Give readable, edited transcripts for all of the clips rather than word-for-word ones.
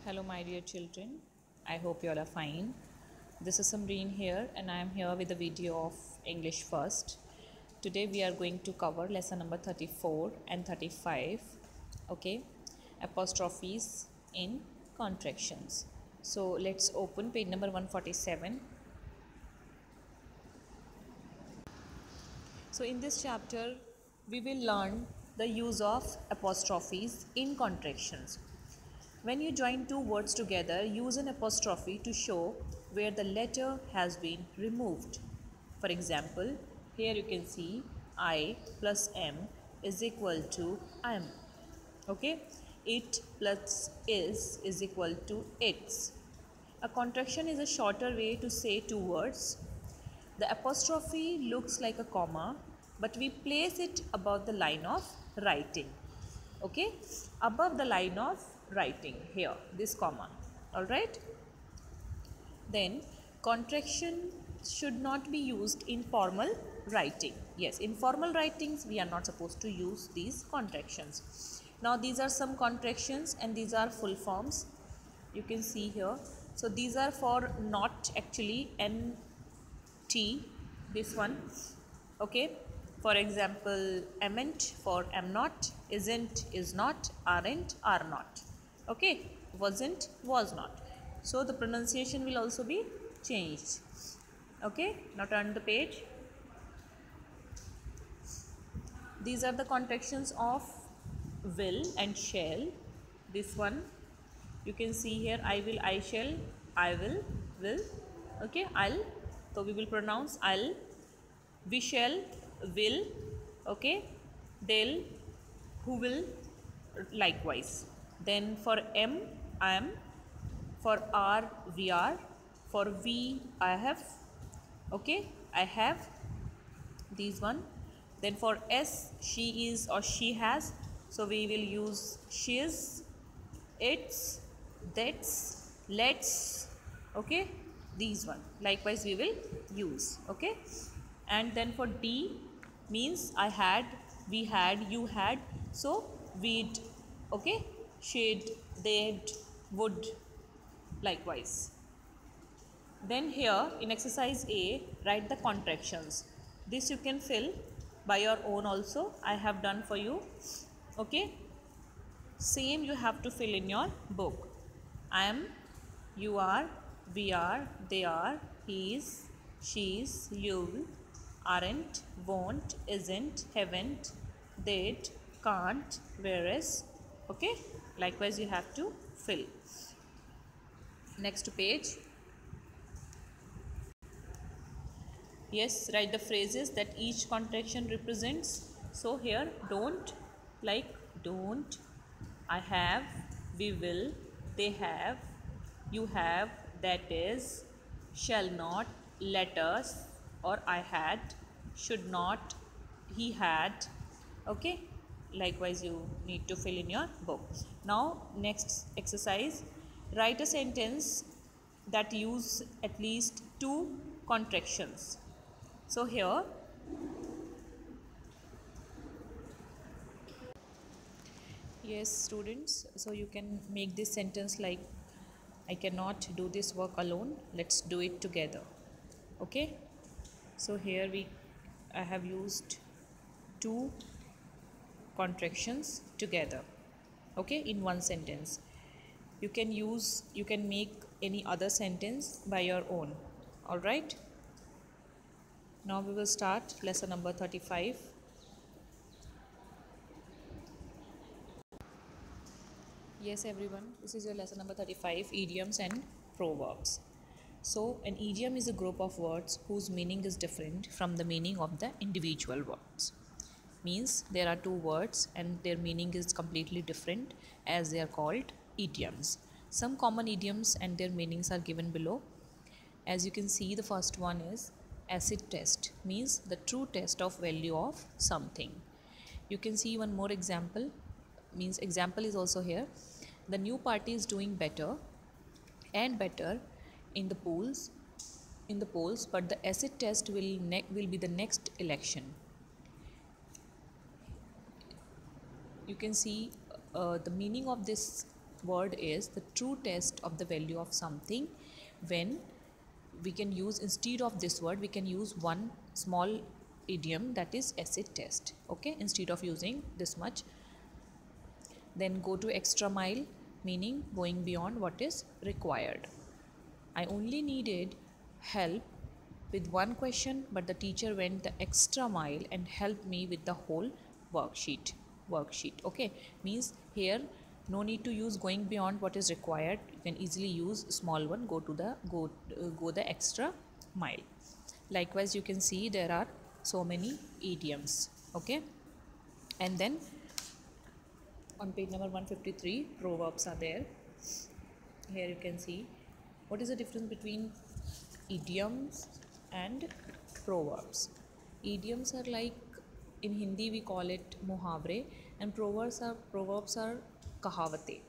Hello, my dear children. I hope you all are fine. This is Samreen here, and I am here with a video of English First. Today, we are going to cover lesson number 34 and 35. Okay, apostrophes in contractions. So, let's open page number 147. So, in this chapter, we will learn the use of apostrophes in contractions. When you join two words together, use an apostrophe to show where the letter has been removed. For example, here you can see I plus M is equal to M. Okay, it plus is equal to its. A contraction is a shorter way to say two words. The apostrophe looks like a comma, but we place it above the line of writing. Okay, above the line of writing here, this comma. All right. Then contraction should not be used in formal writing. Yes, in formal writings we are not supposed to use these contractions. Now these are some contractions and these are full forms. You can see here. So these are for not, actually NT, this one. Okay, for example, amn't for am not, isn't is not, aren't are not. Okay, wasn't was not. So the pronunciation will also be changed. Okay, now turn the page. These are the contractions of will and shall. This one you can see here, I will, I shall, I will. Okay, I'll, so we will pronounce I'll, we shall, will. Okay, they'll, who will, likewise. Then for am, I am. For are, we are. For we, I have. Okay, I have, these one. Then for s, she is or she has, so we will use she's, it's, that's, let's. Okay, these one likewise we will use. Okay, and then for d means I had, we had, you had, so we'd. Okay, she'd, they'd, would, likewise. Then here in exercise A, write the contractions. This you can fill by your own also. I have done for you. Okay, same you have to fill in your book. I am, you are, we are, they are, he is, she is, you, aren't, won't, isn't, haven't, they'd, can't, whereas. Okay, likewise you have to fill. Next page. Yes, write the phrases that each contraction represents. So here, don't, like don't, I have, we will, they have, you have, that is, shall not, let us, or I had, should not, he had. Okay, likewise you need to fill in your book. Now next exercise, write a sentence that use at least two contractions. So here, yes students, so you can make this sentence like, I cannot do this work alone, let's do it together. Okay, so here I have used two contractions together. Okay, in one sentence. You can make any other sentence by your own. All right, now we will start lesson number 35. Yes everyone, this is your lesson number 35, idioms and proverbs. So an idiom is a group of words whose meaning is different from the meaning of the individual words. Means there are two words and their meaning is completely different, as they are called idioms. Some common idioms and their meanings are given below. As you can see, the first one is acid test, means the true test of value of something. You can see one more example, means example is also here. The new party is doing better and better in the polls, but the acid test will be the next election. You can see the meaning of this word is the true test of the value of something. When we can use, instead of this word, we can use one small idiom, that is acid test. Okay, instead of using this much. Then go to extra mile, meaning going beyond what is required. I only needed help with one question, but the teacher went the extra mile and helped me with the whole worksheet. Okay, means here no need to use going beyond what is required. You can easily use small one, go the extra mile. Likewise, you can see there are so many idioms. Okay, and then on page number 153, proverbs are there. Here you can see what is the difference between idioms and proverbs. Idioms are like, in Hindi we call it muhavre, and proverbs are kahawate.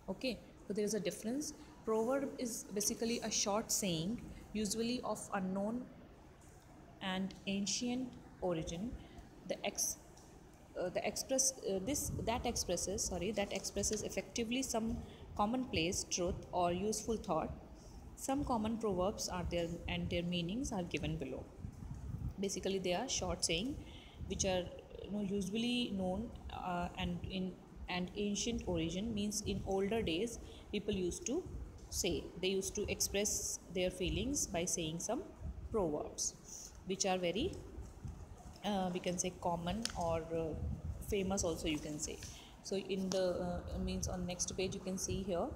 Okay, so there is a difference. Proverb is basically a short saying, usually of unknown and ancient origin. That expresses effectively some commonplace truth or useful thought. Some common proverbs are there and their meanings are given below. Basically, they are short saying which are usually known and ancient origin, means in older days people used to say, they used to express their feelings by saying some proverbs which are very we can say common or famous also, you can say. So in the means on next page you can see here,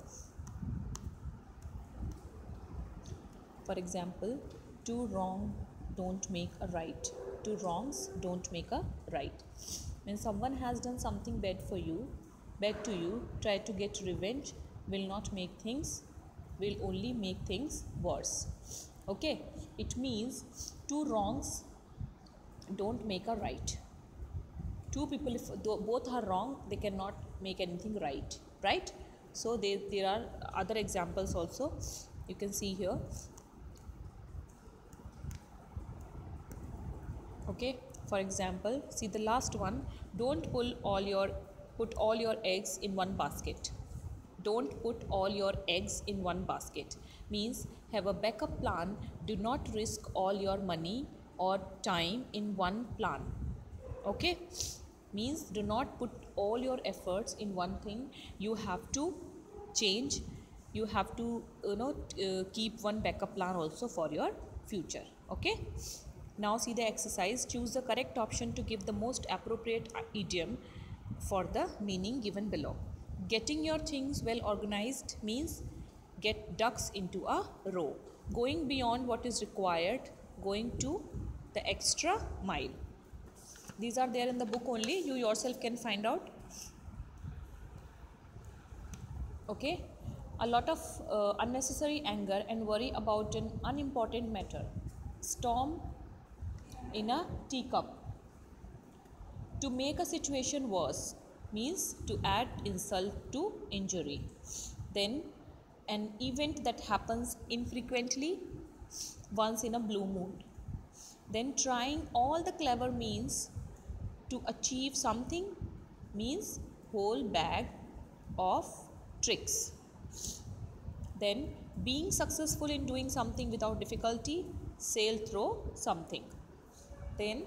for example, two wrong don't make a right. Two wrongs don't make a right. When someone has done something bad to you, try to get revenge will only make things worse. Okay, it means two wrongs don't make a right. Two people, if both are wrong, they cannot make anything right? So there are other examples also, you can see here. Okay, for example, see the last one, don't put all your eggs in one basket. Don't put all your eggs in one basket means have a backup plan. Do not risk all your money or time in one plan. Okay, means do not put all your efforts in one thing. You have to change. You have to keep one backup plan also for your future. Okay, now see the exercise. Choose the correct option to give the most appropriate idiom for the meaning given below. Getting your things well organized means get ducks into a row. Going beyond what is required, going to the extra mile. These are there in the book only, you yourself can find out. Okay, a lot of unnecessary anger and worry about an unimportant matter. Storm in a teacup. To make a situation worse means to add insult to injury. Then an event that happens infrequently, once in a blue moon. Then trying all the clever means to achieve something means whole bag of tricks. Then being successful in doing something without difficulty, sail through something. Then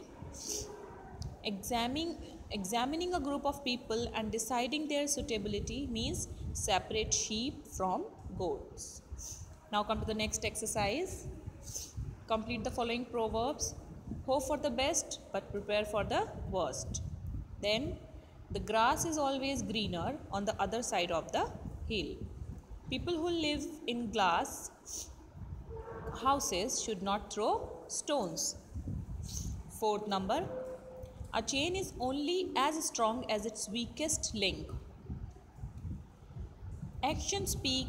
examining a group of people and deciding their suitability means separate sheep from goats. Now come to the next exercise. Complete the following proverbs. Hope for the best but prepare for the worst. Then the grass is always greener on the other side of the hill. People who live in glass houses should not throw stones. Fourth number, a chain is only as strong as its weakest link. Actions speak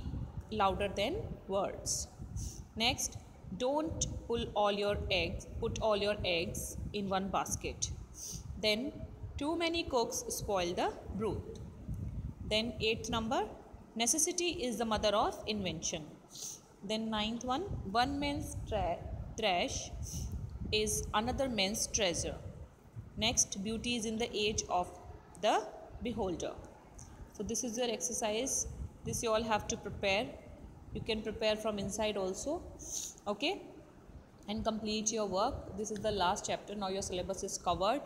louder than words. Next, don't put all your eggs in one basket. Then too many cooks spoil the broth. Then eighth number, necessity is the mother of invention. Then ninth one man's trash is another man's treasure. Next, beauty is in the age of the beholder. So this is your exercise This you all have to prepare. You can prepare from inside also, okay, and complete your work. This is the last chapter. Now your syllabus is covered.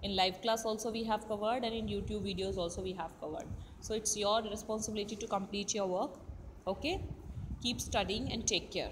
In live class also we have covered, and in YouTube videos also we have covered. So it's your responsibility to complete your work, okay. Keep studying and take care.